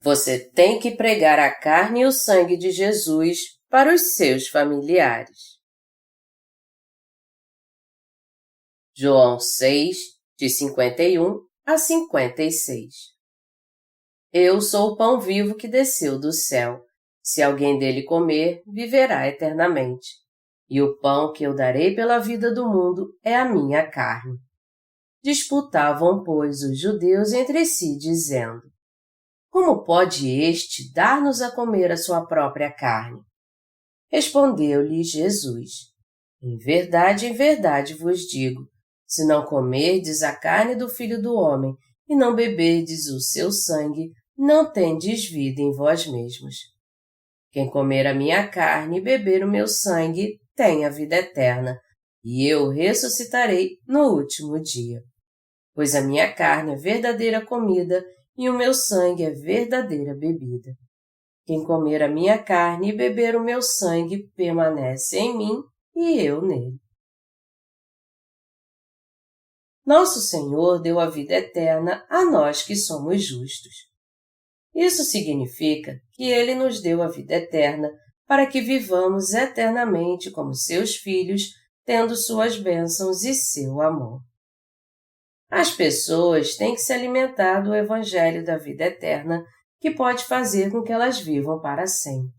Você tem que pregar a carne e o sangue de Jesus para os seus familiares. João 6, de 51 a 56. Eu sou o pão vivo que desceu do céu. Se alguém dele comer, viverá eternamente. E o pão que eu darei pela vida do mundo é a minha carne. Disputavam, pois, os judeus entre si, dizendo: Como pode este dar-nos a comer a sua própria carne? Respondeu-lhe Jesus: em verdade vos digo, se não comerdes a carne do Filho do Homem e não beberdes o seu sangue, não tendes vida em vós mesmos. Quem comer a minha carne e beber o meu sangue tem a vida eterna, e eu o ressuscitarei no último dia. Pois a minha carne é verdadeira comida e o meu sangue é verdadeira bebida. Quem comer a minha carne e beber o meu sangue permanece em mim e eu nele. Nosso Senhor deu a vida eterna a nós que somos justos. Isso significa que Ele nos deu a vida eterna para que vivamos eternamente como seus filhos, tendo suas bênçãos e seu amor. As pessoas têm que se alimentar do Evangelho da vida eterna, que pode fazer com que elas vivam para sempre.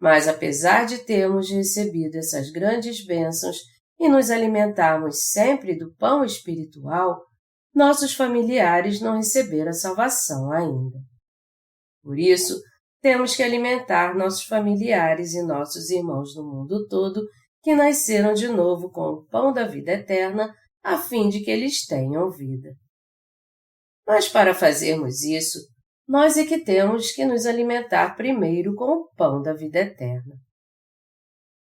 Mas apesar de termos recebido essas grandes bênçãos e nos alimentarmos sempre do pão espiritual, nossos familiares não receberam a salvação ainda. Por isso, temos que alimentar nossos familiares e nossos irmãos no mundo todo que nasceram de novo com o pão da vida eterna, a fim de que eles tenham vida. Mas para fazermos isso, nós é que temos que nos alimentar primeiro com o pão da vida eterna.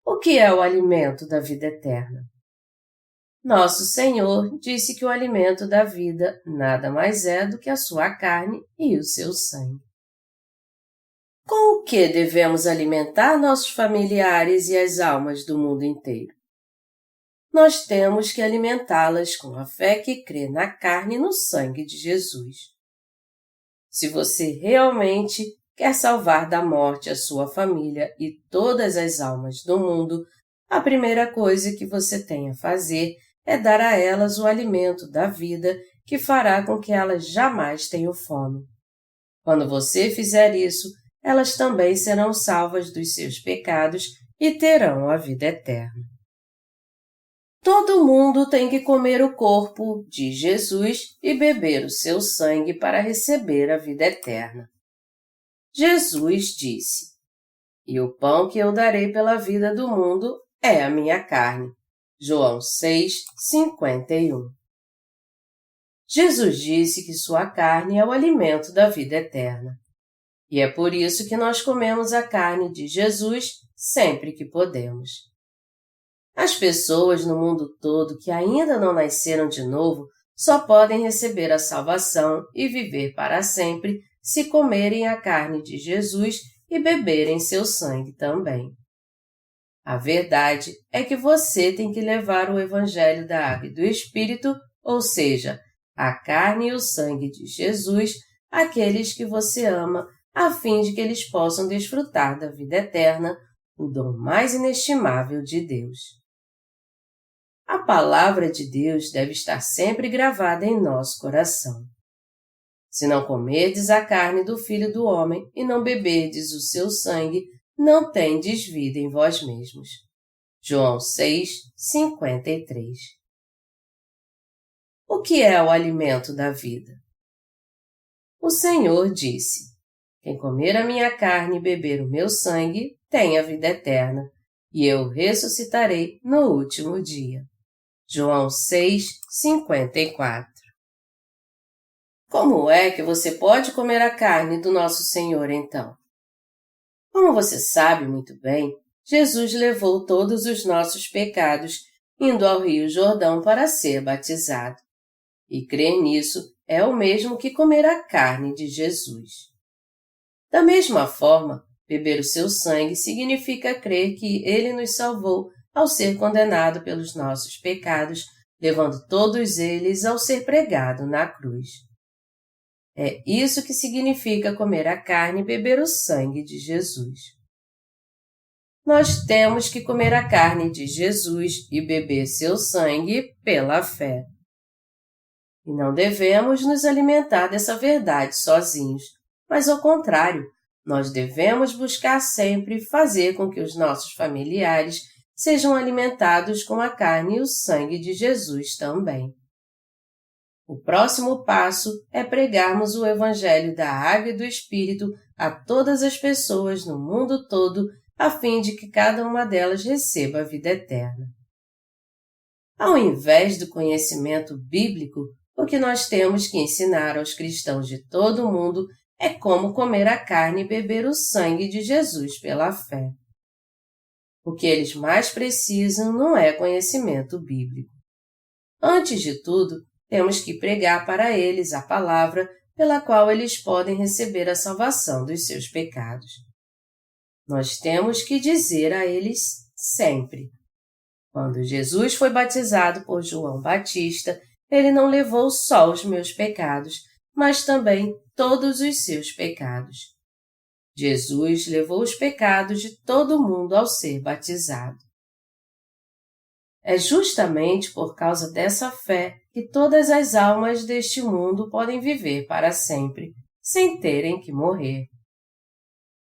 O que é o alimento da vida eterna? Nosso Senhor disse que o alimento da vida nada mais é do que a sua carne e o seu sangue. Com o que devemos alimentar nossos familiares e as almas do mundo inteiro? Nós temos que alimentá-las com a fé que crê na carne e no sangue de Jesus. Se você realmente quer salvar da morte a sua família e todas as almas do mundo, a primeira coisa que você tem a fazer é dar a elas o alimento da vida que fará com que elas jamais tenham fome. Quando você fizer isso, elas também serão salvas dos seus pecados e terão a vida eterna. Todo mundo tem que comer o corpo de Jesus e beber o seu sangue para receber a vida eterna. Jesus disse: E o pão que eu darei pela vida do mundo é a minha carne. João 6, 51. Jesus disse que sua carne é o alimento da vida eterna. E é por isso que nós comemos a carne de Jesus sempre que podemos. As pessoas no mundo todo que ainda não nasceram de novo só podem receber a salvação e viver para sempre se comerem a carne de Jesus e beberem seu sangue também. A verdade é que você tem que levar o Evangelho da Água e do Espírito, ou seja, a carne e o sangue de Jesus, àqueles que você ama, a fim de que eles possam desfrutar da vida eterna, o dom mais inestimável de Deus. A palavra de Deus deve estar sempre gravada em nosso coração. Se não comerdes a carne do Filho do Homem e não beberdes o seu sangue, não tendes vida em vós mesmos. João 6, 53. O que é o alimento da vida? O Senhor disse: Quem comer a minha carne e beber o meu sangue tem a vida eterna, e eu ressuscitarei no último dia. João 6, 54. Como é que você pode comer a carne do nosso Senhor, então? Como você sabe muito bem, Jesus levou todos os nossos pecados, indo ao Rio Jordão para ser batizado. E crer nisso é o mesmo que comer a carne de Jesus. Da mesma forma, beber o seu sangue significa crer que Ele nos salvou ao ser condenado pelos nossos pecados, levando todos eles ao ser pregado na cruz. É isso que significa comer a carne e beber o sangue de Jesus. Nós temos que comer a carne de Jesus e beber seu sangue pela fé. E não devemos nos alimentar dessa verdade sozinhos, mas ao contrário, nós devemos buscar sempre fazer com que os nossos familiares sejam alimentados com a carne e o sangue de Jesus também. O próximo passo é pregarmos o Evangelho da Água e do Espírito a todas as pessoas no mundo todo, a fim de que cada uma delas receba a vida eterna. Ao invés do conhecimento bíblico, o que nós temos que ensinar aos cristãos de todo o mundo é como comer a carne e beber o sangue de Jesus pela fé. O que eles mais precisam não é conhecimento bíblico. Antes de tudo, temos que pregar para eles a palavra pela qual eles podem receber a salvação dos seus pecados. Nós temos que dizer a eles sempre: quando Jesus foi batizado por João Batista, ele não levou só os meus pecados, mas também todos os seus pecados. Jesus levou os pecados de todo mundo ao ser batizado. É justamente por causa dessa fé que todas as almas deste mundo podem viver para sempre, sem terem que morrer.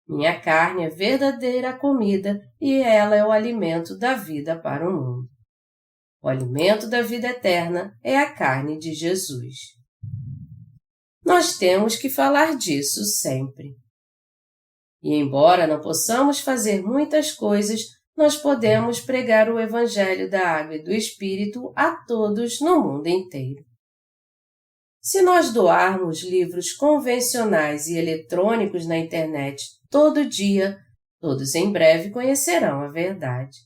Minha carne é verdadeira comida e ela é o alimento da vida para o mundo. O alimento da vida eterna é a carne de Jesus. Nós temos que falar disso sempre. E embora não possamos fazer muitas coisas, nós podemos pregar o Evangelho da Água e do Espírito a todos no mundo inteiro. Se nós doarmos livros convencionais e eletrônicos na internet todo dia, todos em breve conhecerão a verdade.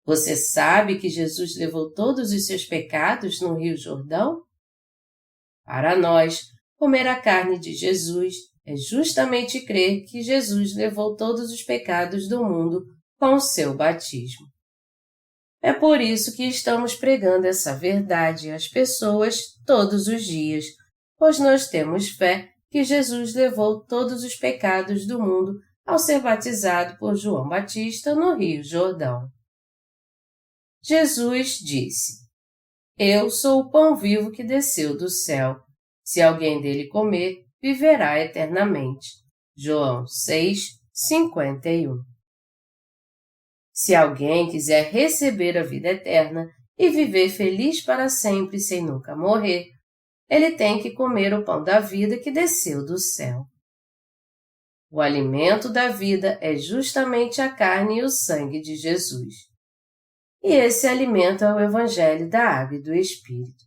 Você sabe que Jesus levou todos os seus pecados no Rio Jordão? Para nós, comer a carne de Jesus é justamente crer que Jesus levou todos os pecados do mundo com o seu batismo. É por isso que estamos pregando essa verdade às pessoas todos os dias, pois nós temos fé que Jesus levou todos os pecados do mundo ao ser batizado por João Batista no Rio Jordão. Jesus disse: Eu sou o pão vivo que desceu do céu. Se alguém dele comer, viverá eternamente. João 6:51. Se alguém quiser receber a vida eterna e viver feliz para sempre sem nunca morrer, ele tem que comer o pão da vida que desceu do céu. O alimento da vida é justamente a carne e o sangue de Jesus. E esse alimento é o Evangelho da Água e do Espírito.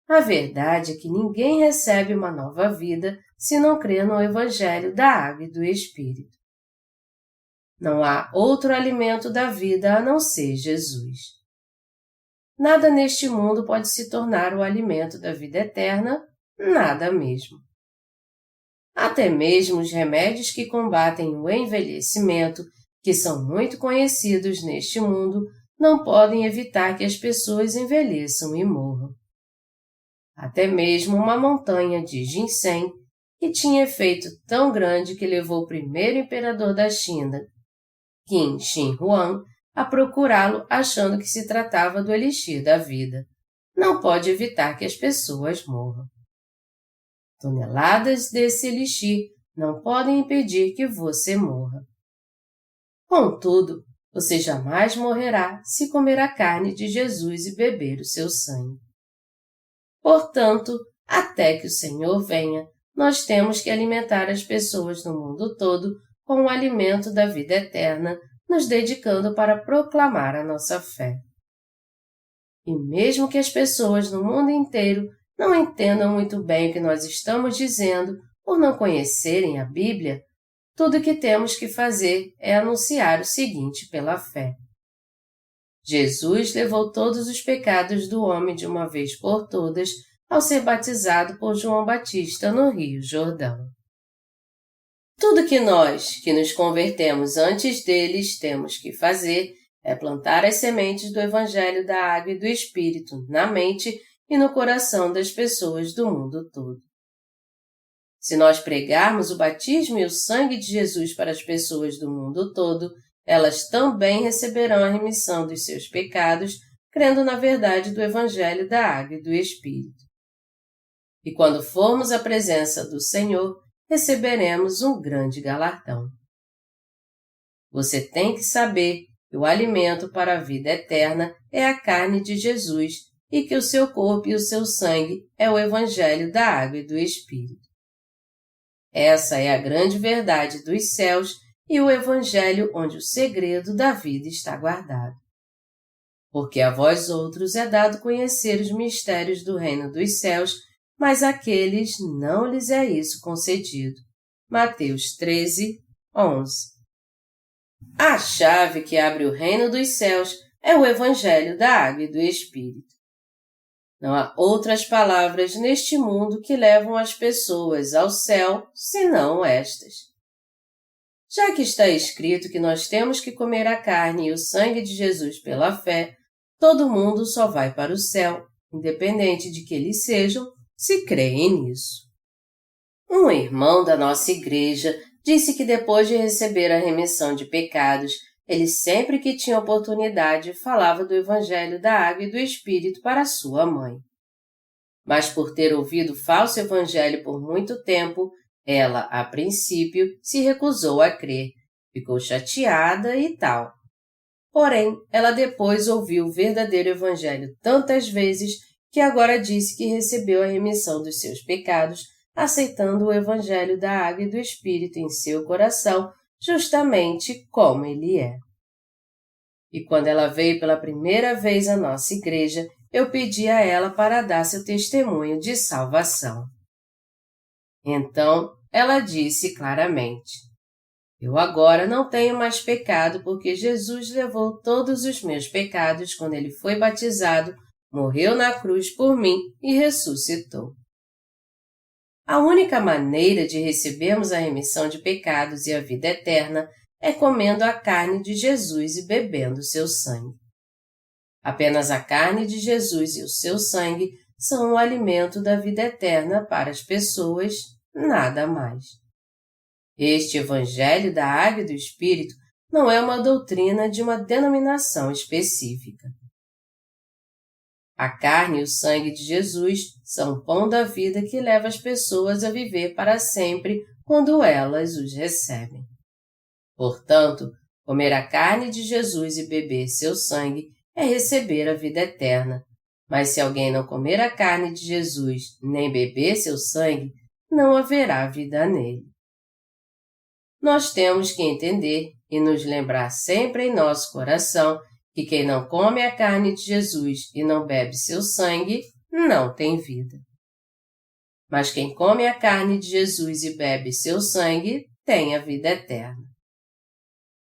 A verdade é que ninguém recebe uma nova vida se não crer no Evangelho da Água e do Espírito. Não há outro alimento da vida a não ser Jesus. Nada neste mundo pode se tornar o alimento da vida eterna, nada mesmo. Até mesmo os remédios que combatem o envelhecimento, que são muito conhecidos neste mundo, não podem evitar que as pessoas envelheçam e morram. Até mesmo uma montanha de ginseng, que tinha efeito tão grande que levou o primeiro imperador da China, Qin Shi Huang, a procurá-lo achando que se tratava do elixir da vida. Não pode evitar que as pessoas morram. Toneladas desse elixir não podem impedir que você morra. Contudo, você jamais morrerá se comer a carne de Jesus e beber o seu sangue. Portanto, até que o Senhor venha, nós temos que alimentar as pessoas no mundo todo com o alimento da vida eterna, nos dedicando para proclamar a nossa fé. E mesmo que as pessoas no mundo inteiro não entendam muito bem o que nós estamos dizendo por não conhecerem a Bíblia, tudo o que temos que fazer é anunciar o seguinte pela fé. Jesus levou todos os pecados do homem de uma vez por todas ao ser batizado por João Batista no Rio Jordão. Tudo que nós, que nos convertemos antes deles, temos que fazer é plantar as sementes do Evangelho da Água e do Espírito na mente e no coração das pessoas do mundo todo. Se nós pregarmos o batismo e o sangue de Jesus para as pessoas do mundo todo, elas também receberão a remissão dos seus pecados, crendo na verdade do Evangelho da Água e do Espírito. E quando formos à presença do Senhor, receberemos um grande galardão. Você tem que saber que o alimento para a vida eterna é a carne de Jesus e que o seu corpo e o seu sangue é o Evangelho da Água e do Espírito. Essa é a grande verdade dos céus e o Evangelho onde o segredo da vida está guardado. Porque a vós outros é dado conhecer os mistérios do reino dos céus, mas àqueles não lhes é isso concedido. Mateus 13, 11. A chave que abre o reino dos céus é o Evangelho da Água e do Espírito. Não há outras palavras neste mundo que levam as pessoas ao céu, senão estas. Já que está escrito que nós temos que comer a carne e o sangue de Jesus pela fé, todo mundo só vai para o céu, independente de que eles sejam, se creem nisso. Um irmão da nossa igreja disse que depois de receber a remissão de pecados, ele sempre que tinha oportunidade falava do Evangelho da Água e do Espírito para sua mãe. Mas por ter ouvido o falso evangelho por muito tempo, ela, a princípio, se recusou a crer, ficou chateada e tal. Porém, ela depois ouviu o verdadeiro evangelho tantas vezes que agora disse que recebeu a remissão dos seus pecados, aceitando o Evangelho da Água e do Espírito em seu coração, justamente como ele é. E quando ela veio pela primeira vez à nossa igreja, eu pedi a ela para dar seu testemunho de salvação. Então, ela disse claramente: eu agora não tenho mais pecado porque Jesus levou todos os meus pecados quando ele foi batizado, morreu na cruz por mim e ressuscitou. A única maneira de recebermos a remissão de pecados e a vida eterna é comendo a carne de Jesus e bebendo seu sangue. Apenas a carne de Jesus e o seu sangue são o alimento da vida eterna para as pessoas, nada mais. Este Evangelho da Água e do Espírito não é uma doutrina de uma denominação específica. A carne e o sangue de Jesus são o pão da vida que leva as pessoas a viver para sempre quando elas os recebem. Portanto, comer a carne de Jesus e beber seu sangue é receber a vida eterna. Mas se alguém não comer a carne de Jesus nem beber seu sangue, não haverá vida nele. Nós temos que entender e nos lembrar sempre em nosso coração que quem não come a carne de Jesus e não bebe seu sangue, não tem vida. Mas quem come a carne de Jesus e bebe seu sangue, tem a vida eterna.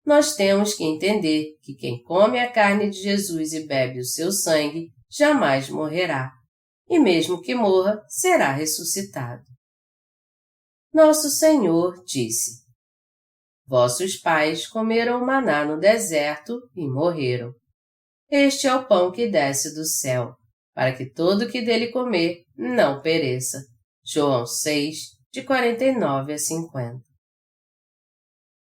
Nós temos que entender que quem come a carne de Jesus e bebe o seu sangue, jamais morrerá, e mesmo que morra, será ressuscitado. Nosso Senhor disse: vossos pais comeram maná no deserto e morreram. Este é o pão que desce do céu, para que todo que dele comer não pereça. João 6, de 49 a 50.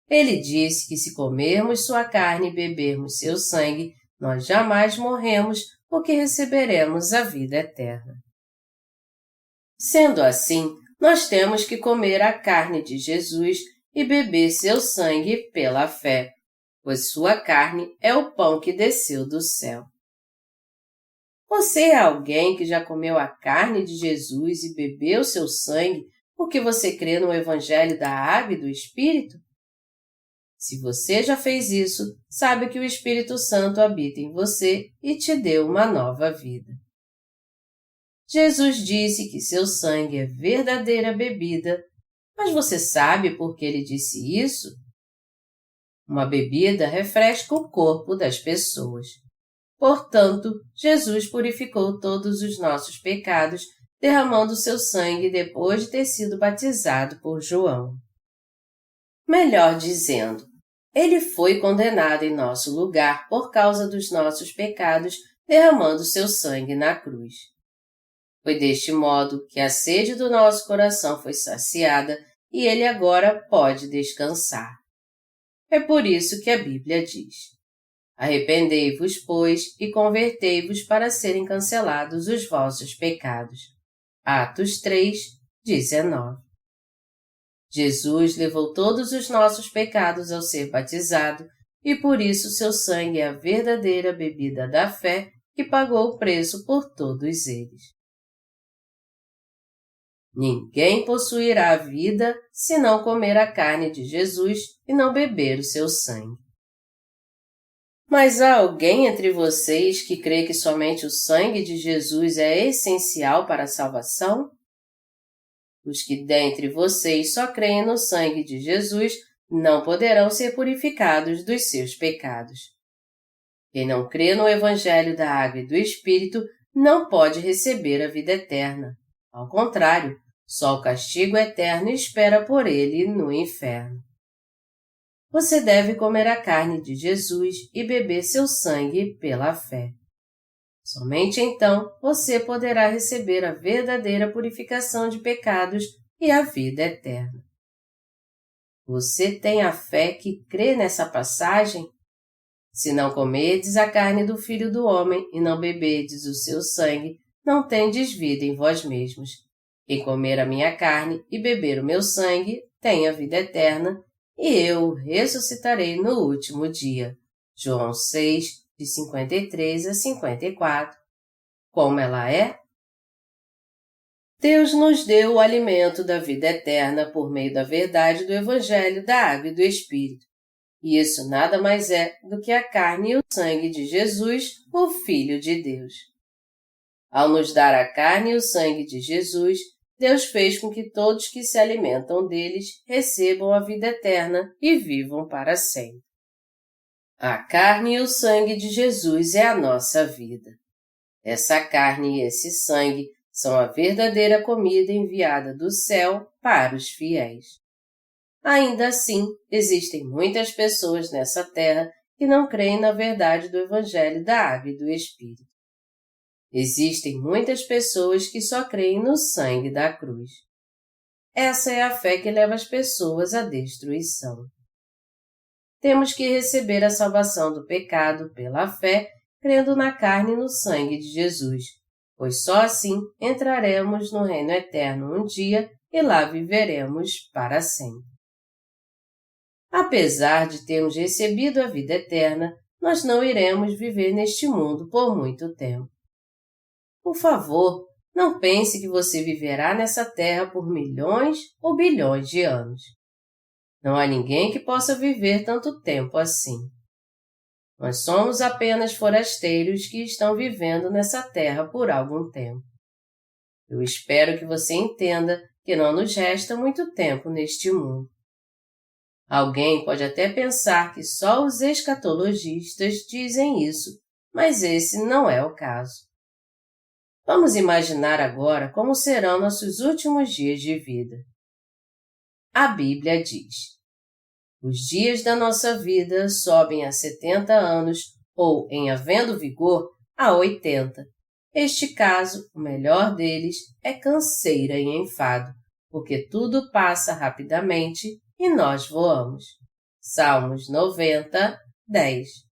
Ele disse que se comermos sua carne e bebermos seu sangue, nós jamais morremos, porque receberemos a vida eterna. Sendo assim, nós temos que comer a carne de Jesus e beber seu sangue pela fé, pois sua carne é o pão que desceu do céu. Você é alguém que já comeu a carne de Jesus e bebeu seu sangue porque você crê no Evangelho da Água e do Espírito? Se você já fez isso, sabe que o Espírito Santo habita em você e te deu uma nova vida. Jesus disse que seu sangue é verdadeira bebida, mas você sabe por que ele disse isso? Uma bebida refresca o corpo das pessoas. Portanto, Jesus purificou todos os nossos pecados, derramando seu sangue depois de ter sido batizado por João. Melhor dizendo, ele foi condenado em nosso lugar por causa dos nossos pecados, derramando seu sangue na cruz. Foi deste modo que a sede do nosso coração foi saciada e ele agora pode descansar. É por isso que a Bíblia diz: arrependei-vos, pois, e convertei-vos para serem cancelados os vossos pecados. Atos 3, 19. Jesus levou todos os nossos pecados ao ser batizado e por isso seu sangue é a verdadeira bebida da fé que pagou o preço por todos eles. Ninguém possuirá a vida se não comer a carne de Jesus e não beber o seu sangue. Mas há alguém entre vocês que crê que somente o sangue de Jesus é essencial para a salvação? Os que dentre vocês só creem no sangue de Jesus não poderão ser purificados dos seus pecados. Quem não crê no Evangelho da Água e do Espírito não pode receber a vida eterna. Ao contrário, só o castigo eterno espera por ele no inferno. Você deve comer a carne de Jesus e beber seu sangue pela fé. Somente então você poderá receber a verdadeira purificação de pecados e a vida eterna. Você tem a fé que crê nessa passagem? Se não comerdes a carne do Filho do Homem e não beberdes o seu sangue, não tendes vida em vós mesmos. Quem comer a minha carne e beber o meu sangue tem a vida eterna, e eu o ressuscitarei no último dia. João 6, de 53 a 54. Como ela é? Deus nos deu o alimento da vida eterna por meio da verdade do Evangelho da Água e do Espírito. E isso nada mais é do que a carne e o sangue de Jesus, o Filho de Deus. Ao nos dar a carne e o sangue de Jesus, Deus fez com que todos que se alimentam deles recebam a vida eterna e vivam para sempre. A carne e o sangue de Jesus é a nossa vida. Essa carne e esse sangue são a verdadeira comida enviada do céu para os fiéis. Ainda assim, existem muitas pessoas nessa terra que não creem na verdade do Evangelho da Água e do Espírito. Existem muitas pessoas que só creem no sangue da cruz. Essa é a fé que leva as pessoas à destruição. Temos que receber a salvação do pecado pela fé, crendo na carne e no sangue de Jesus, pois só assim entraremos no reino eterno um dia e lá viveremos para sempre. Apesar de termos recebido a vida eterna, nós não iremos viver neste mundo por muito tempo. Por favor, não pense que você viverá nessa terra por milhões ou bilhões de anos. Não há ninguém que possa viver tanto tempo assim. Nós somos apenas forasteiros que estão vivendo nessa terra por algum tempo. Eu espero que você entenda que não nos resta muito tempo neste mundo. Alguém pode até pensar que só os escatologistas dizem isso, mas esse não é o caso. Vamos imaginar agora como serão nossos últimos dias de vida. A Bíblia diz: os dias da nossa vida sobem a 70 anos ou, em havendo vigor, a 80. Este caso, o melhor deles, é canseira e enfado, porque tudo passa rapidamente e nós voamos. Salmos 90, 10.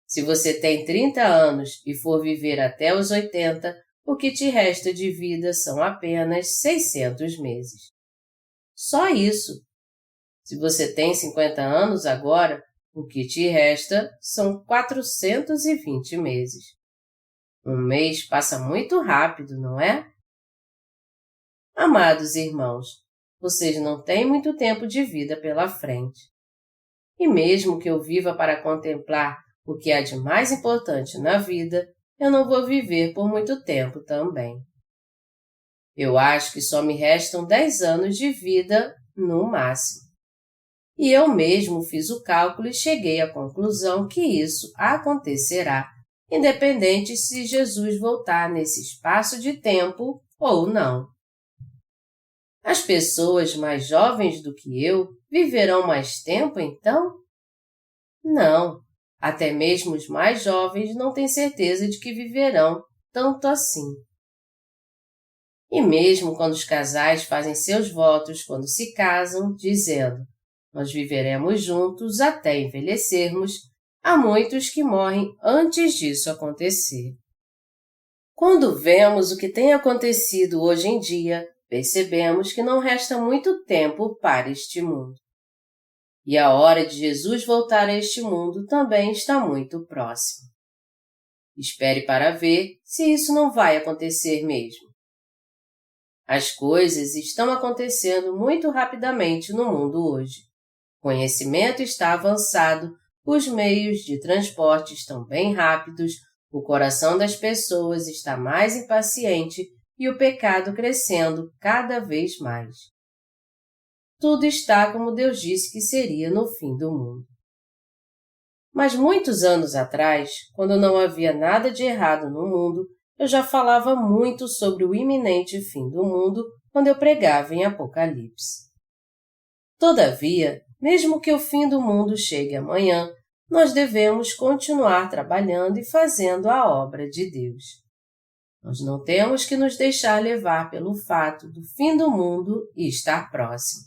Se você tem 30 anos e for viver até os 80, o que te resta de vida são apenas 600 meses. Só isso. Se você tem 50 anos agora, o que te resta são 420 meses. Um mês passa muito rápido, não é? Amados irmãos, vocês não têm muito tempo de vida pela frente. E mesmo que eu viva para contemplar o que há de mais importante na vida, eu não vou viver por muito tempo também. Eu acho que só me restam 10 anos de vida no máximo. E eu mesmo fiz o cálculo e cheguei à conclusão que isso acontecerá, independente se Jesus voltar nesse espaço de tempo ou não. As pessoas mais jovens do que eu viverão mais tempo, então? Não, até mesmo os mais jovens não têm certeza de que viverão tanto assim. E mesmo quando os casais fazem seus votos quando se casam, dizendo: nós viveremos juntos até envelhecermos, há muitos que morrem antes disso acontecer. Quando vemos o que tem acontecido hoje em dia, percebemos que não resta muito tempo para este mundo. E a hora de Jesus voltar a este mundo também está muito próxima. Espere para ver se isso não vai acontecer mesmo. As coisas estão acontecendo muito rapidamente no mundo hoje. O conhecimento está avançado, os meios de transporte estão bem rápidos, o coração das pessoas está mais impaciente e o pecado crescendo cada vez mais. Tudo está como Deus disse que seria no fim do mundo. Mas muitos anos atrás, quando não havia nada de errado no mundo, eu já falava muito sobre o iminente fim do mundo quando eu pregava em Apocalipse. Todavia, mesmo que o fim do mundo chegue amanhã, nós devemos continuar trabalhando e fazendo a obra de Deus. Nós não temos que nos deixar levar pelo fato do fim do mundo estar próximo.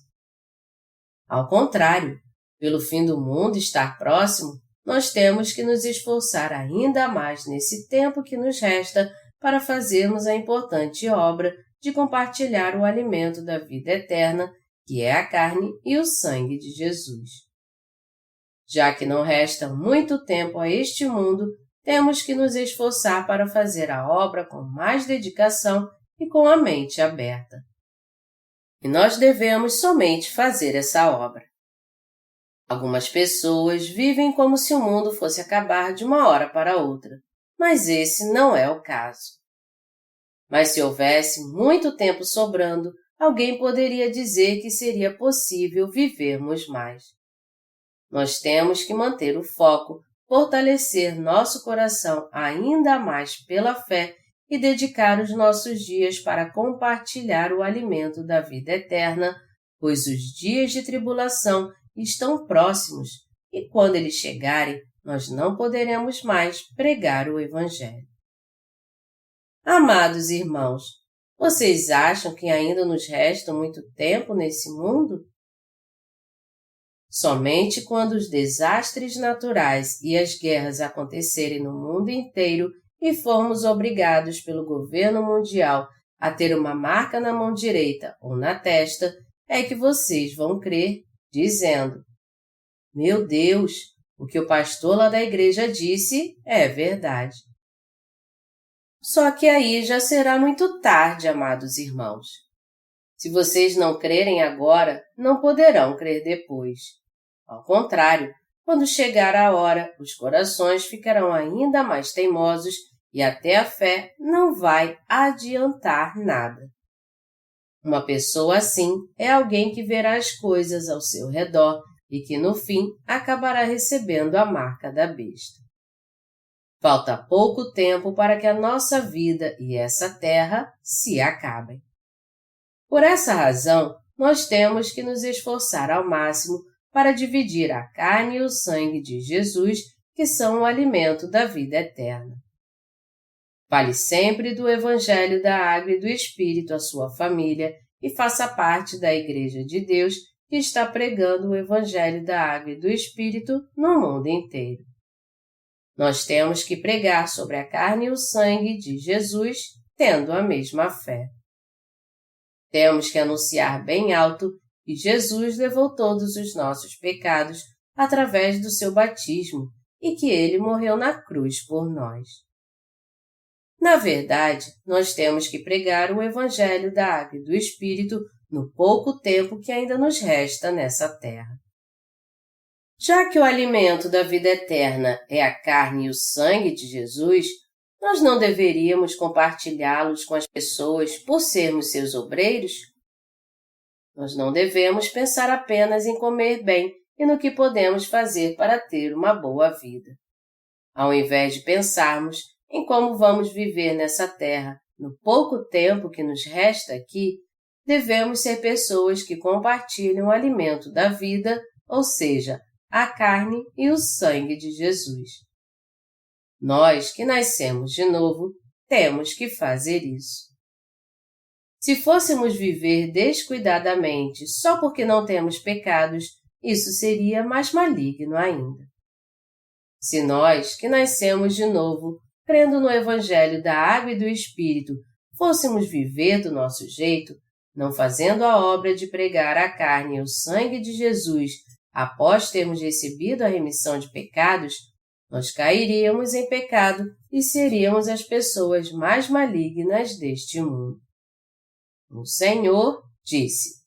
Ao contrário, pelo fim do mundo estar próximo, nós temos que nos esforçar ainda mais nesse tempo que nos resta para fazermos a importante obra de compartilhar o alimento da vida eterna, que é a carne e o sangue de Jesus. Já que não resta muito tempo a este mundo, temos que nos esforçar para fazer a obra com mais dedicação e com a mente aberta. E nós devemos somente fazer essa obra. Algumas pessoas vivem como se o mundo fosse acabar de uma hora para outra, mas esse não é o caso. Mas se houvesse muito tempo sobrando, alguém poderia dizer que seria possível vivermos mais. Nós temos que manter o foco, fortalecer nosso coração ainda mais pela fé e dedicar os nossos dias para compartilhar o alimento da vida eterna, pois os dias de tribulação estão próximos e quando eles chegarem, nós não poderemos mais pregar o Evangelho. Amados irmãos, vocês acham que ainda nos resta muito tempo nesse mundo? Somente quando os desastres naturais e as guerras acontecerem no mundo inteiro e formos obrigados pelo governo mundial a ter uma marca na mão direita ou na testa, é que vocês vão crer, dizendo: meu Deus, o que o pastor lá da igreja disse é verdade. Só que aí já será muito tarde, amados irmãos. Se vocês não crerem agora, não poderão crer depois. Ao contrário, quando chegar a hora, os corações ficarão ainda mais teimosos e até a fé não vai adiantar nada. Uma pessoa assim é alguém que verá as coisas ao seu redor e que, no fim, acabará recebendo a marca da besta. Falta pouco tempo para que a nossa vida e essa terra se acabem. Por essa razão, nós temos que nos esforçar ao máximo para dividir a carne e o sangue de Jesus, que são o alimento da vida eterna. Fale sempre do Evangelho da Água e do Espírito à sua família e faça parte da Igreja de Deus que está pregando o Evangelho da Água e do Espírito no mundo inteiro. Nós temos que pregar sobre a carne e o sangue de Jesus, tendo a mesma fé. Temos que anunciar bem alto que Jesus levou todos os nossos pecados através do seu batismo e que ele morreu na cruz por nós. Na verdade, nós temos que pregar o Evangelho da Água e do Espírito no pouco tempo que ainda nos resta nessa terra. Já que o alimento da vida eterna é a carne e o sangue de Jesus, nós não deveríamos compartilhá-los com as pessoas por sermos seus obreiros? Nós não devemos pensar apenas em comer bem e no que podemos fazer para ter uma boa vida. Ao invés de pensarmos em como vamos viver nessa terra no pouco tempo que nos resta aqui, devemos ser pessoas que compartilham o alimento da vida, ou seja, a carne e o sangue de Jesus. Nós que nascemos de novo, temos que fazer isso. Se fôssemos viver descuidadamente só porque não temos pecados, isso seria mais maligno ainda. Se nós, que nascemos de novo, crendo no Evangelho da Água e do Espírito, fôssemos viver do nosso jeito, não fazendo a obra de pregar a carne e o sangue de Jesus após termos recebido a remissão de pecados, nós cairíamos em pecado e seríamos as pessoas mais malignas deste mundo. O Senhor disse: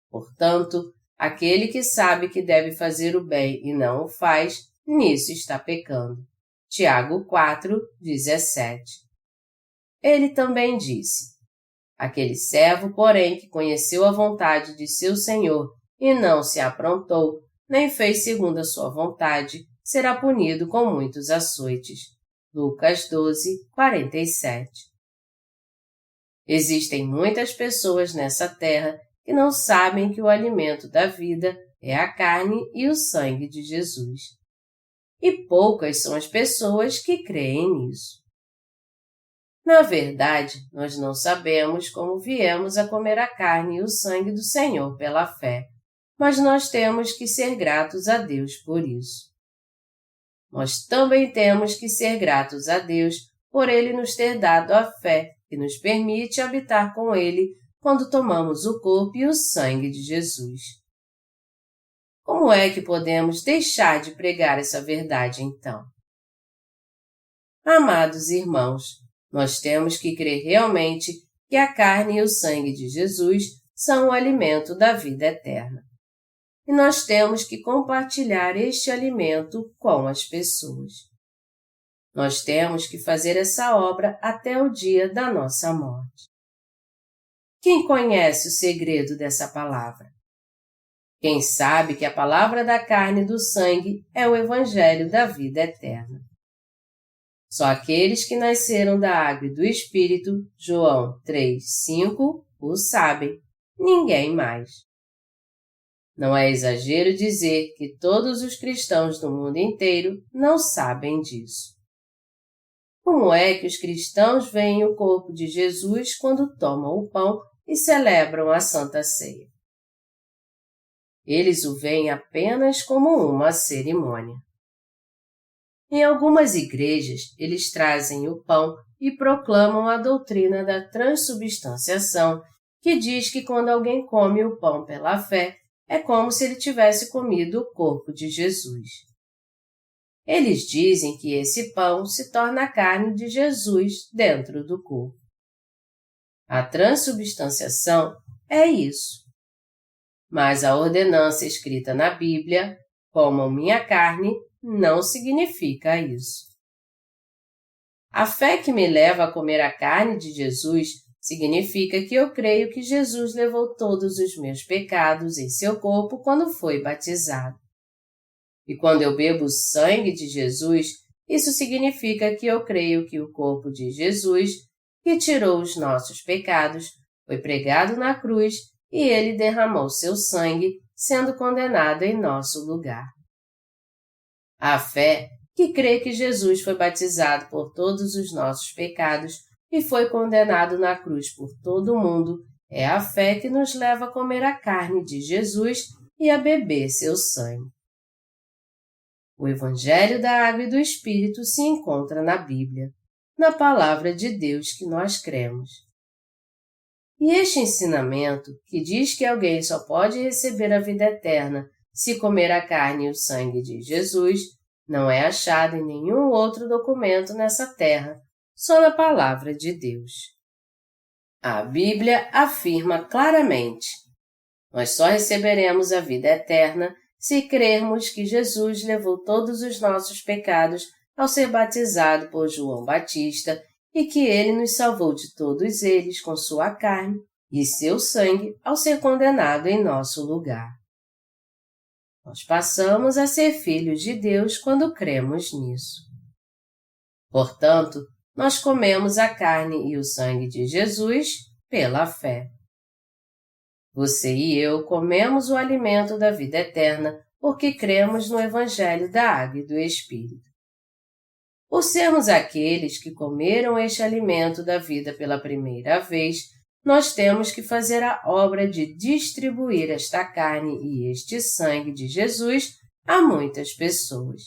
portanto, aquele que sabe que deve fazer o bem e não o faz, nisso está pecando. Tiago 4:17. Ele também disse: aquele servo, porém, que conheceu a vontade de seu Senhor e não se aprontou, nem fez segundo a sua vontade, será punido com muitos açoites. Lucas 12:47. Existem muitas pessoas nessa terra que não sabem que o alimento da vida é a carne e o sangue de Jesus. E poucas são as pessoas que creem nisso. Na verdade, nós não sabemos como viemos a comer a carne e o sangue do Senhor pela fé, mas nós temos que ser gratos a Deus por isso. Nós também temos que ser gratos a Deus por Ele nos ter dado a fé que nos permite habitar com Ele quando tomamos o corpo e o sangue de Jesus. Como é que podemos deixar de pregar essa verdade, então? Amados irmãos, nós temos que crer realmente que a carne e o sangue de Jesus são o alimento da vida eterna. E nós temos que compartilhar este alimento com as pessoas. Nós temos que fazer essa obra até o dia da nossa morte. Quem conhece o segredo dessa palavra? Quem sabe que a palavra da carne e do sangue é o Evangelho da vida eterna. Só aqueles que nasceram da água e do Espírito, João 3:5, o sabem, ninguém mais. Não é exagero dizer que todos os cristãos do mundo inteiro não sabem disso. Como é que os cristãos veem o corpo de Jesus quando tomam o pão e celebram a Santa Ceia? Eles o veem apenas como uma cerimônia. Em algumas igrejas, eles trazem o pão e proclamam a doutrina da transubstanciação, que diz que quando alguém come o pão pela fé, é como se ele tivesse comido o corpo de Jesus. Eles dizem que esse pão se torna a carne de Jesus dentro do corpo. A transubstanciação é isso. Mas a ordenança escrita na Bíblia, comam minha carne, não significa isso. A fé que me leva a comer a carne de Jesus significa que eu creio que Jesus levou todos os meus pecados em seu corpo quando foi batizado. E quando eu bebo o sangue de Jesus, isso significa que eu creio que o corpo de Jesus, que tirou os nossos pecados, foi pregado na cruz e ele derramou seu sangue, sendo condenado em nosso lugar. A fé que crê que Jesus foi batizado por todos os nossos pecados e foi condenado na cruz por todo o mundo, é a fé que nos leva a comer a carne de Jesus e a beber seu sangue. O Evangelho da Água e do Espírito se encontra na Bíblia, na Palavra de Deus que nós cremos. E este ensinamento, que diz que alguém só pode receber a vida eterna se comer a carne e o sangue de Jesus, não é achado em nenhum outro documento nessa terra, só na Palavra de Deus. A Bíblia afirma claramente: nós só receberemos a vida eterna se crermos que Jesus levou todos os nossos pecados ao ser batizado por João Batista e que ele nos salvou de todos eles com sua carne e seu sangue ao ser condenado em nosso lugar. Nós passamos a ser filhos de Deus quando cremos nisso. Portanto, nós comemos a carne e o sangue de Jesus pela fé. Você e eu comemos o alimento da vida eterna porque cremos no Evangelho da Água e do Espírito. Por sermos aqueles que comeram este alimento da vida pela primeira vez, nós temos que fazer a obra de distribuir esta carne e este sangue de Jesus a muitas pessoas.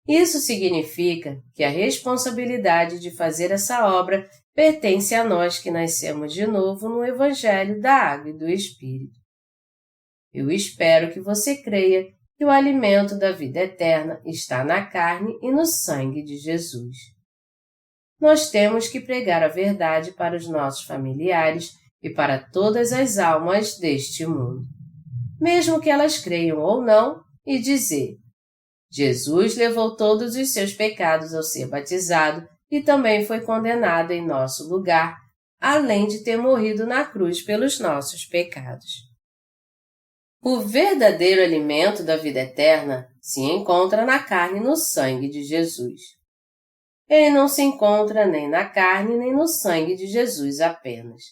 Isso significa que a responsabilidade de fazer essa obra pertence a nós que nascemos de novo no Evangelho da Água e do Espírito. Eu espero que você creia que o alimento da vida eterna está na carne e no sangue de Jesus. Nós temos que pregar a verdade para os nossos familiares e para todas as almas deste mundo, mesmo que elas creiam ou não, e dizer: Jesus levou todos os seus pecados ao ser batizado e também foi condenado em nosso lugar, além de ter morrido na cruz pelos nossos pecados. O verdadeiro alimento da vida eterna se encontra na carne e no sangue de Jesus. Ele não se encontra nem na carne nem no sangue de Jesus apenas.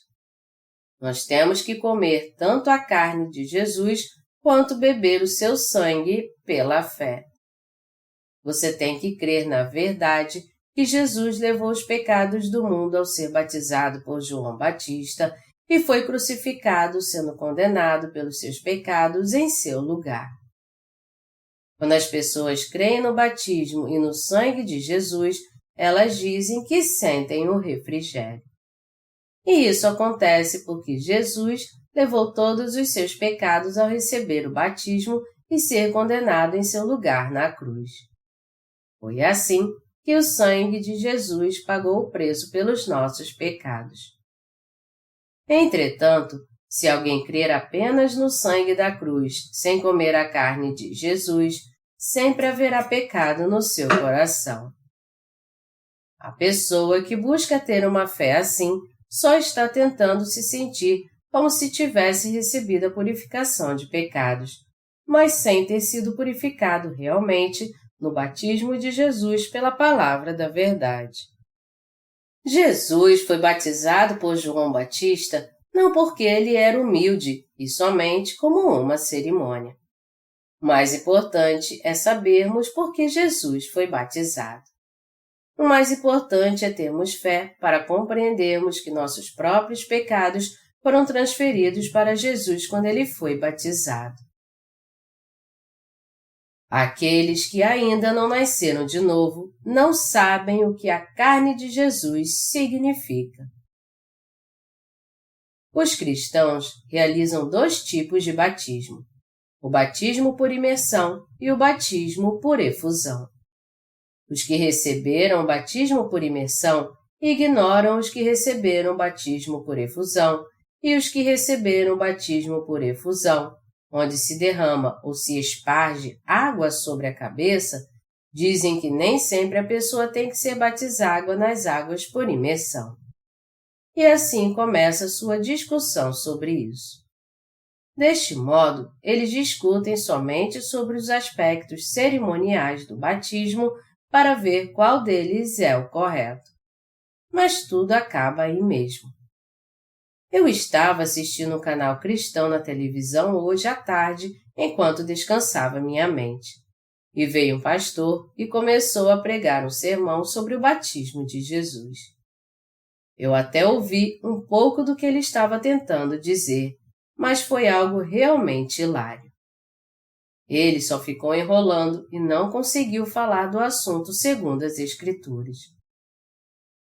Nós temos que comer tanto a carne de Jesus quanto beber o seu sangue pela fé. Você tem que crer na verdade que Jesus levou os pecados do mundo ao ser batizado por João Batista e foi crucificado, sendo condenado pelos seus pecados em seu lugar. Quando as pessoas creem no batismo e no sangue de Jesus, elas dizem que sentem o refrigério. E isso acontece porque Jesus levou todos os seus pecados ao receber o batismo e ser condenado em seu lugar na cruz. Foi assim que o sangue de Jesus pagou o preço pelos nossos pecados. Entretanto, se alguém crer apenas no sangue da cruz, sem comer a carne de Jesus, sempre haverá pecado no seu coração. A pessoa que busca ter uma fé assim só está tentando se sentir como se tivesse recebido a purificação de pecados, mas sem ter sido purificado realmente no batismo de Jesus pela palavra da verdade. Jesus foi batizado por João Batista não porque ele era humilde e somente como uma cerimônia. O mais importante é sabermos por que Jesus foi batizado. O mais importante é termos fé para compreendermos que nossos próprios pecados foram transferidos para Jesus quando ele foi batizado. Aqueles que ainda não nasceram de novo não sabem o que a carne de Jesus significa. Os cristãos realizam 2 tipos de batismo: o batismo por imersão e o batismo por efusão. Os que receberam o batismo por imersão ignoram os que receberam o batismo por efusão, e os que receberam o batismo por efusão, onde se derrama ou se esparge água sobre a cabeça, dizem que nem sempre a pessoa tem que ser batizada nas águas por imersão. E assim começa sua discussão sobre isso. Deste modo, eles discutem somente sobre os aspectos cerimoniais do batismo para ver qual deles é o correto. Mas tudo acaba aí mesmo. Eu estava assistindo um canal cristão na televisão hoje à tarde, enquanto descansava minha mente. E veio um pastor e começou a pregar um sermão sobre o batismo de Jesus. Eu até ouvi um pouco do que ele estava tentando dizer, mas foi algo realmente hilário. Ele só ficou enrolando e não conseguiu falar do assunto segundo as Escrituras.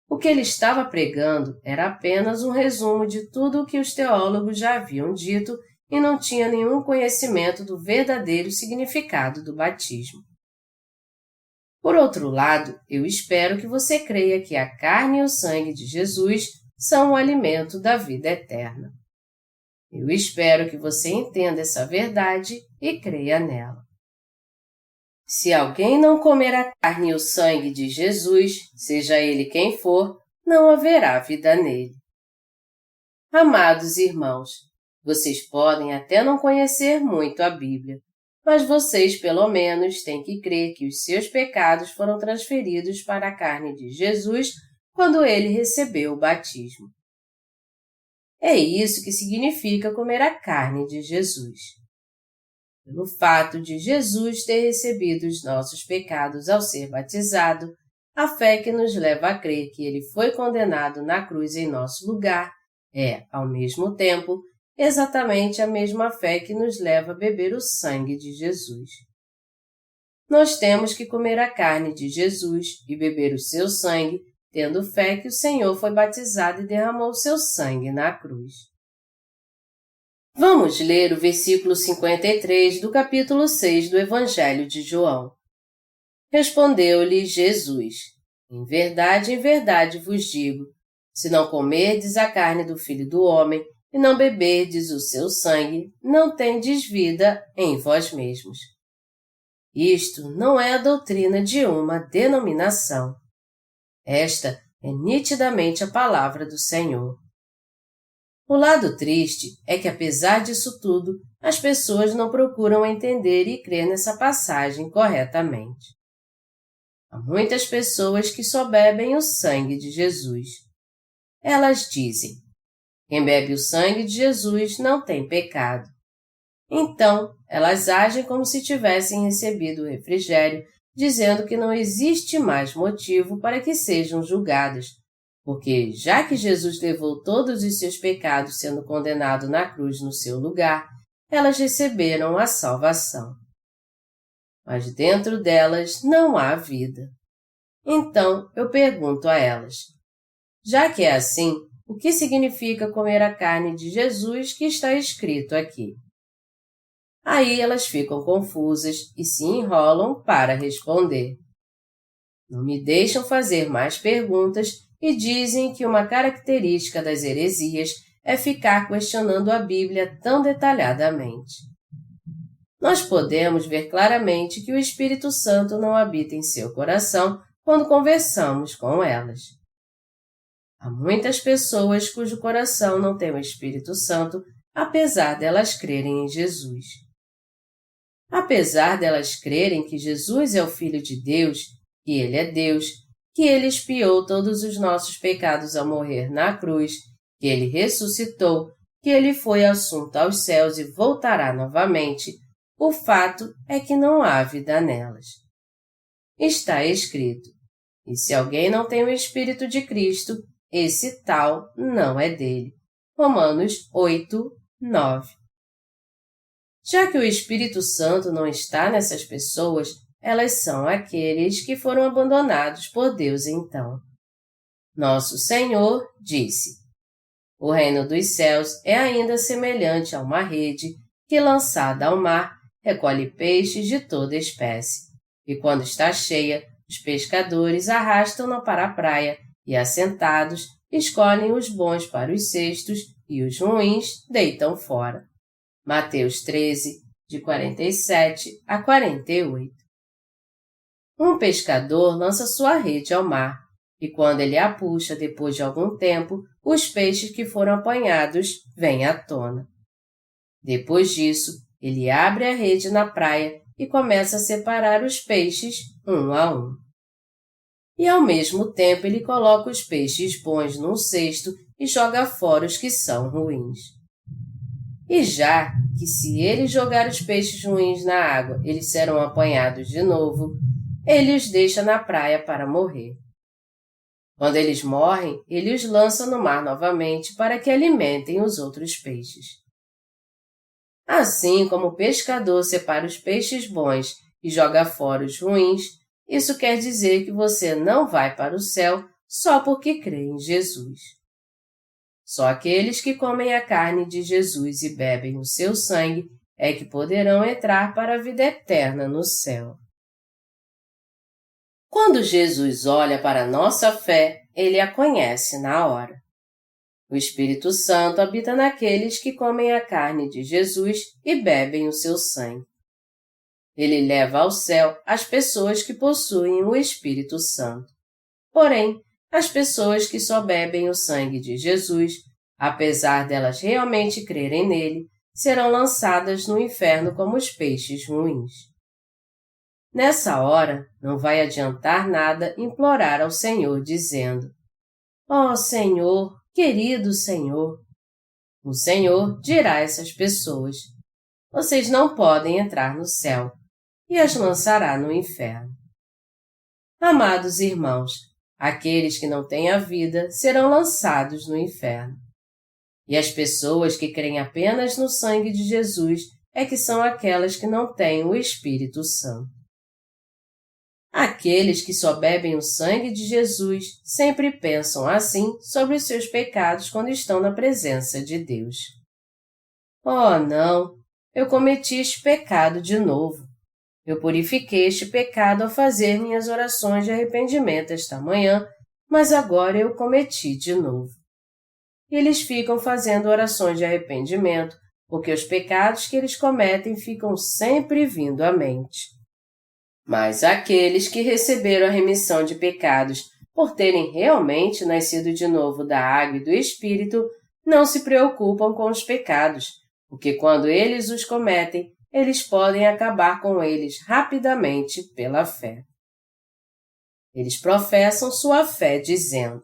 O que ele estava pregando era apenas um resumo de tudo o que os teólogos já haviam dito e não tinha nenhum conhecimento do verdadeiro significado do batismo. Por outro lado, eu espero que você creia que a carne e o sangue de Jesus são o alimento da vida eterna. Eu espero que você entenda essa verdade e creia nela. Se alguém não comer a carne e o sangue de Jesus, seja ele quem for, não haverá vida nele. Amados irmãos, vocês podem até não conhecer muito a Bíblia, mas vocês pelo menos têm que crer que os seus pecados foram transferidos para a carne de Jesus quando ele recebeu o batismo. É isso que significa comer a carne de Jesus. Pelo fato de Jesus ter recebido os nossos pecados ao ser batizado, a fé que nos leva a crer que ele foi condenado na cruz em nosso lugar é, ao mesmo tempo, exatamente a mesma fé que nos leva a beber o sangue de Jesus. Nós temos que comer a carne de Jesus e beber o seu sangue, tendo fé que o Senhor foi batizado e derramou o seu sangue na cruz. Vamos ler o versículo 53 do capítulo 6 do Evangelho de João. Respondeu-lhe Jesus: em verdade vos digo, se não comerdes a carne do Filho do Homem e não beberdes o seu sangue, não tendes vida em vós mesmos. Isto não é a doutrina de uma denominação. Esta é nitidamente a palavra do Senhor. O lado triste é que, apesar disso tudo, as pessoas não procuram entender e crer nessa passagem corretamente. Há muitas pessoas que só bebem o sangue de Jesus. Elas dizem: quem bebe o sangue de Jesus não tem pecado. Então, elas agem como se tivessem recebido o refrigério, dizendo que não existe mais motivo para que sejam julgadas, porque, já que Jesus levou todos os seus pecados sendo condenado na cruz no seu lugar, elas receberam a salvação. Mas dentro delas não há vida. Então, eu pergunto a elas: já que é assim, o que significa comer a carne de Jesus que está escrito aqui? Aí elas ficam confusas e se enrolam para responder. Não me deixam fazer mais perguntas e dizem que uma característica das heresias é ficar questionando a Bíblia tão detalhadamente. Nós podemos ver claramente que o Espírito Santo não habita em seu coração quando conversamos com elas. Há muitas pessoas cujo coração não tem o Espírito Santo, apesar delas crerem em Jesus. Apesar delas crerem que Jesus é o Filho de Deus, que Ele é Deus, que Ele expiou todos os nossos pecados ao morrer na cruz, que Ele ressuscitou, que Ele foi assunto aos céus e voltará novamente, o fato é que não há vida nelas. Está escrito: e se alguém não tem o Espírito de Cristo, esse tal não é dele. Romanos 8, 9. Já que o Espírito Santo não está nessas pessoas, elas são aqueles que foram abandonados por Deus então. Nosso Senhor disse: o reino dos céus é ainda semelhante a uma rede que, lançada ao mar, recolhe peixes de toda espécie. E quando está cheia, os pescadores arrastam-na para a praia e, assentados, escolhem os bons para os cestos e os ruins deitam fora. Mateus 13, de 47 a 48. Um pescador lança sua rede ao mar, e quando ele a puxa depois de algum tempo, os peixes que foram apanhados vêm à tona. Depois disso, ele abre a rede na praia e começa a separar os peixes um a um. E ao mesmo tempo ele coloca os peixes bons num cesto e joga fora os que são ruins. E já que se ele jogar os peixes ruins na água, eles serão apanhados de novo, ele os deixa na praia para morrer. Quando eles morrem, ele os lança no mar novamente para que alimentem os outros peixes. Assim como o pescador separa os peixes bons e joga fora os ruins, isso quer dizer que você não vai para o céu só porque crê em Jesus. Só aqueles que comem a carne de Jesus e bebem o seu sangue é que poderão entrar para a vida eterna no céu. Quando Jesus olha para a nossa fé, Ele a conhece na hora. O Espírito Santo habita naqueles que comem a carne de Jesus e bebem o seu sangue. Ele leva ao céu as pessoas que possuem o Espírito Santo. Porém, as pessoas que só bebem o sangue de Jesus, apesar delas realmente crerem nele, serão lançadas no inferno como os peixes ruins. Nessa hora, não vai adiantar nada implorar ao Senhor dizendo: ó Senhor, querido Senhor. O Senhor dirá a essas pessoas: vocês não podem entrar no céu, e as lançará no inferno. Amados irmãos, aqueles que não têm a vida serão lançados no inferno. E as pessoas que creem apenas no sangue de Jesus é que são aquelas que não têm o Espírito Santo. Aqueles que só bebem o sangue de Jesus sempre pensam assim sobre os seus pecados quando estão na presença de Deus. Oh, não! Eu cometi este pecado de novo. Eu purifiquei este pecado ao fazer minhas orações de arrependimento esta manhã, mas agora eu cometi de novo. E eles ficam fazendo orações de arrependimento, porque os pecados que eles cometem ficam sempre vindo à mente. Mas aqueles que receberam a remissão de pecados por terem realmente nascido de novo da água e do Espírito, não se preocupam com os pecados, porque quando eles os cometem, eles podem acabar com eles rapidamente pela fé. Eles professam sua fé dizendo: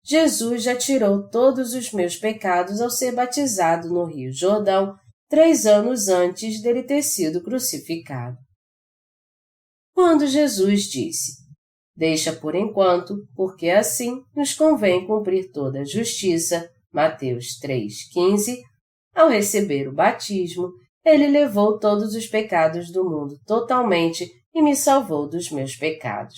Jesus já tirou todos os meus pecados ao ser batizado no Rio Jordão 3 anos antes dele ter sido crucificado. Quando Jesus disse: Deixa por enquanto, porque assim nos convém cumprir toda a justiça, Mateus 3,15, ao receber o batismo, ele levou todos os pecados do mundo totalmente e me salvou dos meus pecados.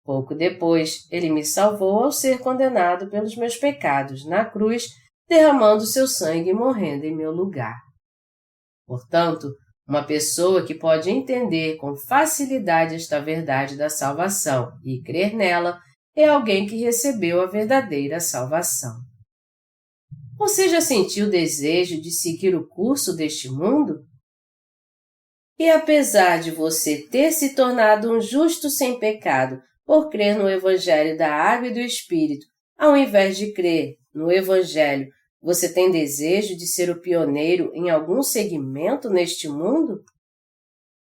Pouco depois, ele me salvou ao ser condenado pelos meus pecados na cruz, derramando seu sangue e morrendo em meu lugar. Portanto, uma pessoa que pode entender com facilidade esta verdade da salvação e crer nela é alguém que recebeu a verdadeira salvação. Você já sentiu o desejo de seguir o curso deste mundo? E apesar de você ter se tornado um justo sem pecado por crer no Evangelho da Água e do Espírito, ao invés de crer no Evangelho, você tem desejo de ser o pioneiro em algum segmento neste mundo?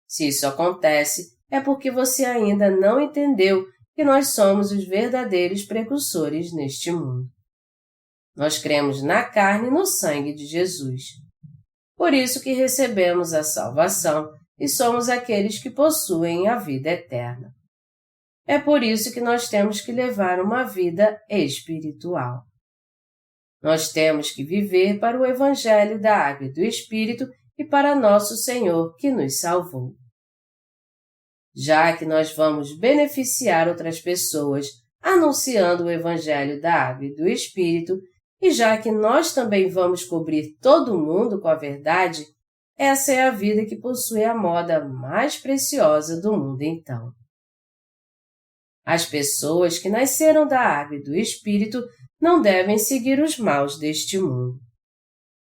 Se isso acontece, é porque você ainda não entendeu que nós somos os verdadeiros precursores neste mundo. Nós cremos na carne e no sangue de Jesus. Por isso que recebemos a salvação e somos aqueles que possuem a vida eterna. É por isso que nós temos que levar uma vida espiritual. Nós temos que viver para o Evangelho da Água e do Espírito e para nosso Senhor que nos salvou. Já que nós vamos beneficiar outras pessoas anunciando o Evangelho da Água e do Espírito, e já que nós também vamos cobrir todo mundo com a verdade, essa é a vida que possui a moda mais preciosa do mundo então. As pessoas que nasceram da água e do Espírito não devem seguir os maus deste mundo.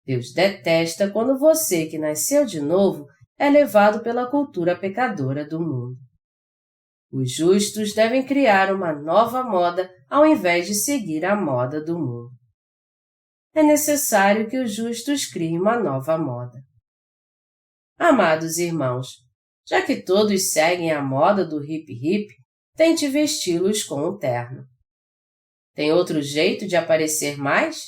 Deus detesta quando você que nasceu de novo é levado pela cultura pecadora do mundo. Os justos devem criar uma nova moda ao invés de seguir a moda do mundo. É necessário que os justos criem uma nova moda. Amados irmãos, já que todos seguem a moda do hip-hip, tente vesti-los com um terno. Tem outro jeito de aparecer mais?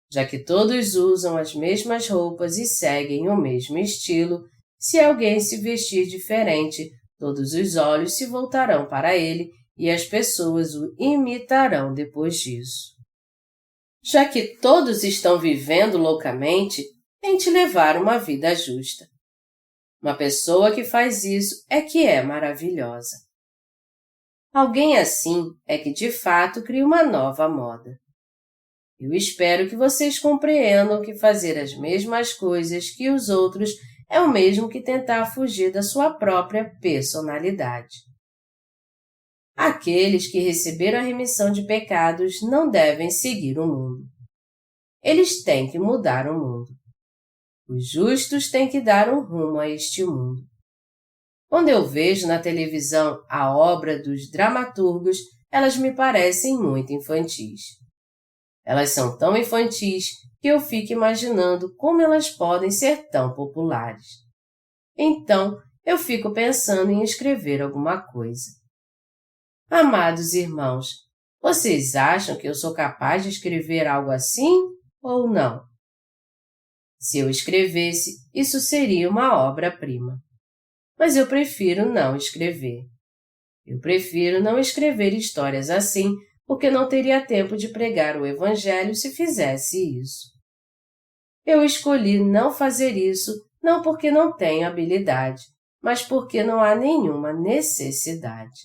Já que todos usam as mesmas roupas e seguem o mesmo estilo, se alguém se vestir diferente, todos os olhos se voltarão para ele e as pessoas o imitarão depois disso. Já que todos estão vivendo loucamente, tente levar uma vida justa. Uma pessoa que faz isso é que é maravilhosa. Alguém assim é que de fato cria uma nova moda. Eu espero que vocês compreendam que fazer as mesmas coisas que os outros é o mesmo que tentar fugir da sua própria personalidade. Aqueles que receberam a remissão de pecados não devem seguir o mundo. Eles têm que mudar o mundo. Os justos têm que dar um rumo a este mundo. Quando eu vejo na televisão a obra dos dramaturgos, elas me parecem muito infantis. Elas são tão infantis que eu fico imaginando como elas podem ser tão populares. Então, eu fico pensando em escrever alguma coisa. Amados irmãos, vocês acham que eu sou capaz de escrever algo assim ou não? Se eu escrevesse, isso seria uma obra-prima. Mas eu prefiro não escrever. Eu prefiro não escrever histórias assim, porque não teria tempo de pregar o Evangelho se fizesse isso. Eu escolhi não fazer isso, não porque não tenho habilidade, mas porque não há nenhuma necessidade.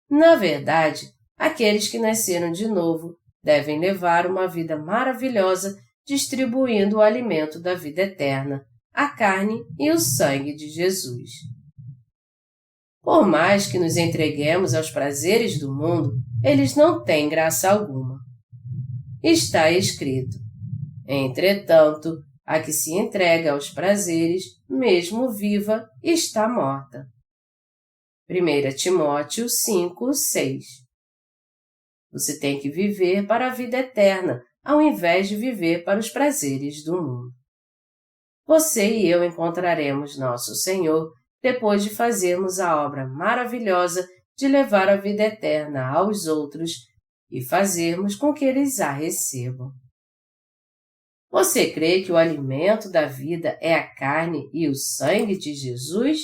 Na verdade, aqueles que nasceram de novo devem levar uma vida maravilhosa distribuindo o alimento da vida eterna, a carne e o sangue de Jesus. Por mais que nos entreguemos aos prazeres do mundo, eles não têm graça alguma. Está escrito: entretanto, a que se entrega aos prazeres, mesmo viva, está morta. 1 Timóteo 5, 6. Você tem que viver para a vida eterna, ao invés de viver para os prazeres do mundo. Você e eu encontraremos nosso Senhor depois de fazermos a obra maravilhosa de levar a vida eterna aos outros e fazermos com que eles a recebam. Você crê que o alimento da vida é a carne e o sangue de Jesus?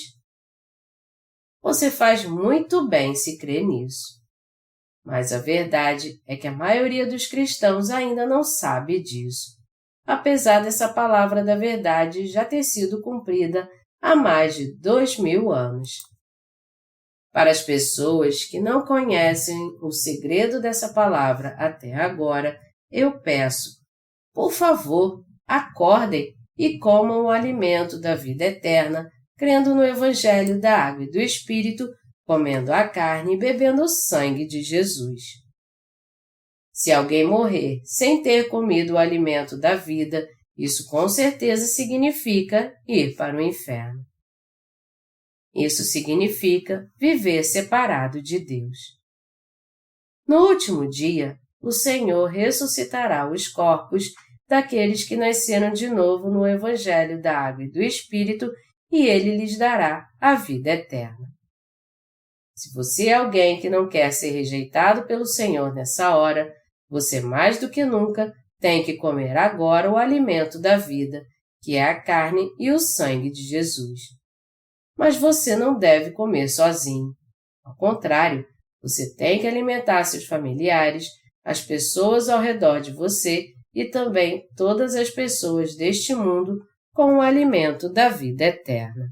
Você faz muito bem se crer nisso. Mas a verdade é que a maioria dos cristãos ainda não sabe disso, apesar dessa palavra da verdade já ter sido cumprida há mais de 2000 anos. Para as pessoas que não conhecem o segredo dessa palavra até agora, eu peço, por favor, acordem e comam o alimento da vida eterna, crendo no Evangelho da Água e do Espírito, comendo a carne e bebendo o sangue de Jesus. Se alguém morrer sem ter comido o alimento da vida, isso com certeza significa ir para o inferno. Isso significa viver separado de Deus. No último dia, o Senhor ressuscitará os corpos daqueles que nasceram de novo no Evangelho da Água e do Espírito e Ele lhes dará a vida eterna. Se você é alguém que não quer ser rejeitado pelo Senhor nessa hora, você mais do que nunca tem que comer agora o alimento da vida, que é a carne e o sangue de Jesus. Mas você não deve comer sozinho. Ao contrário, você tem que alimentar seus familiares, as pessoas ao redor de você e também todas as pessoas deste mundo com o alimento da vida eterna.